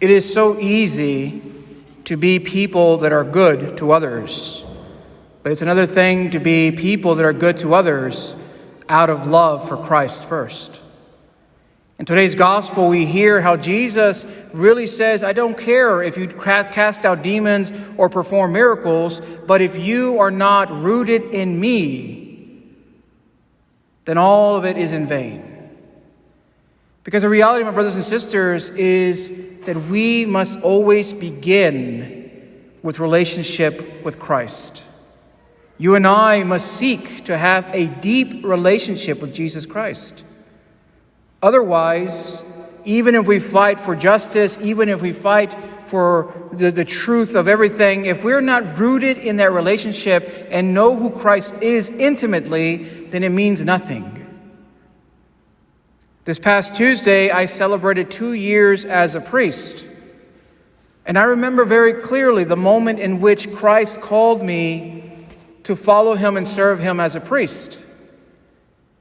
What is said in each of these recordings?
It is so easy to be people that are good to others, but it's another thing to be people that are good to others out of love for Christ first. In today's gospel, we hear how Jesus really says, I don't care if you cast out demons or perform miracles, but if you are not rooted in me, then all of it is in vain. Because the reality, my brothers and sisters, is that we must always begin with relationship with Christ. You and I must seek to have a deep relationship with Jesus Christ. Otherwise, even if we fight for justice, even if we fight for the truth of everything, if we're not rooted in that relationship and know who Christ is intimately, then it means nothing. This past Tuesday, I celebrated 2 years as a priest. And I remember very clearly the moment in which Christ called me to follow him and serve him as a priest.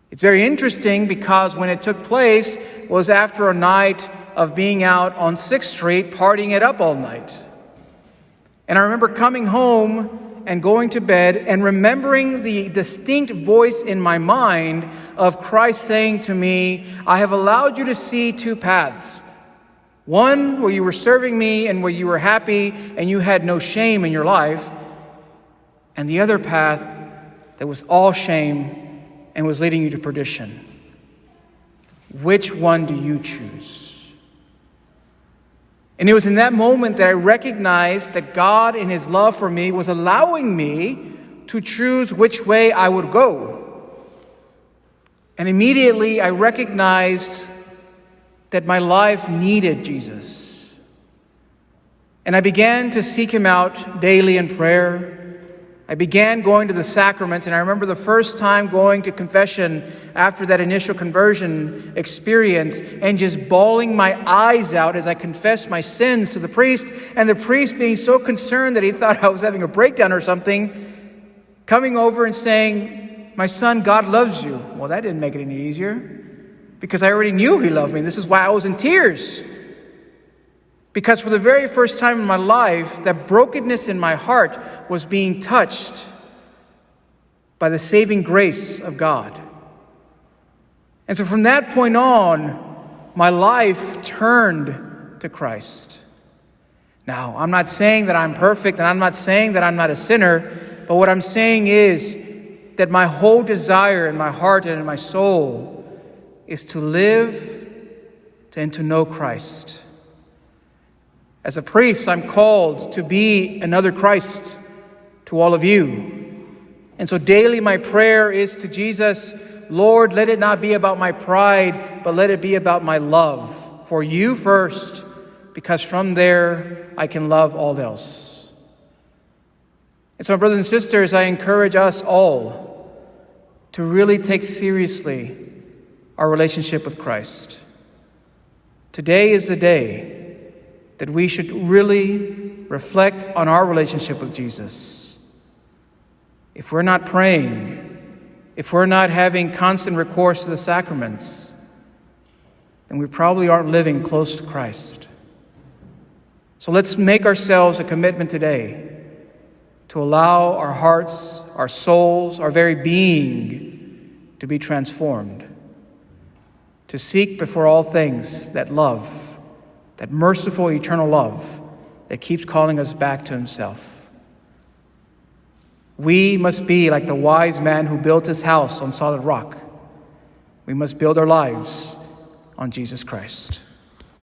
It's very interesting because when it took place was after a night of being out on 6th Street, partying it up all night. And I remember coming home and going to bed and remembering the distinct voice in my mind of Christ saying to me, I have allowed you to see 2 paths. One where you were serving me and where you were happy and you had no shame in your life. And the other path that was all shame and was leading you to perdition. Which one do you choose? And it was in that moment that I recognized that God, in his love for me, was allowing me to choose which way I would go. And immediately I recognized that my life needed Jesus. And I began to seek him out daily in prayer. I began going to the sacraments, and I remember the first time going to confession after that initial conversion experience and just bawling my eyes out as I confessed my sins to the priest, and the priest being so concerned that he thought I was having a breakdown or something, coming over and saying, my son, God loves you. Well, that didn't make it any easier because I already knew he loved me. This is why I was in tears. Because for the very first time in my life, that brokenness in my heart was being touched by the saving grace of God. And so from that point on, my life turned to Christ. Now, I'm not saying that I'm perfect, and I'm not saying that I'm not a sinner, but what I'm saying is that my whole desire in my heart and in my soul is to live and to know Christ. As a priest, I'm called to be another Christ to all of you. And so daily my prayer is to Jesus, Lord, let it not be about my pride, but let it be about my love for you first, because from there I can love all else. And so, my brothers and sisters, I encourage us all to really take seriously our relationship with Christ. Today is the day that we should really reflect on our relationship with Jesus. If we're not praying, if we're not having constant recourse to the sacraments, then we probably aren't living close to Christ. So let's make ourselves a commitment today to allow our hearts, our souls, our very being to be transformed, to seek before all things that love, that merciful, eternal love that keeps calling us back to himself. We must be like the wise man who built his house on solid rock. We must build our lives on Jesus Christ.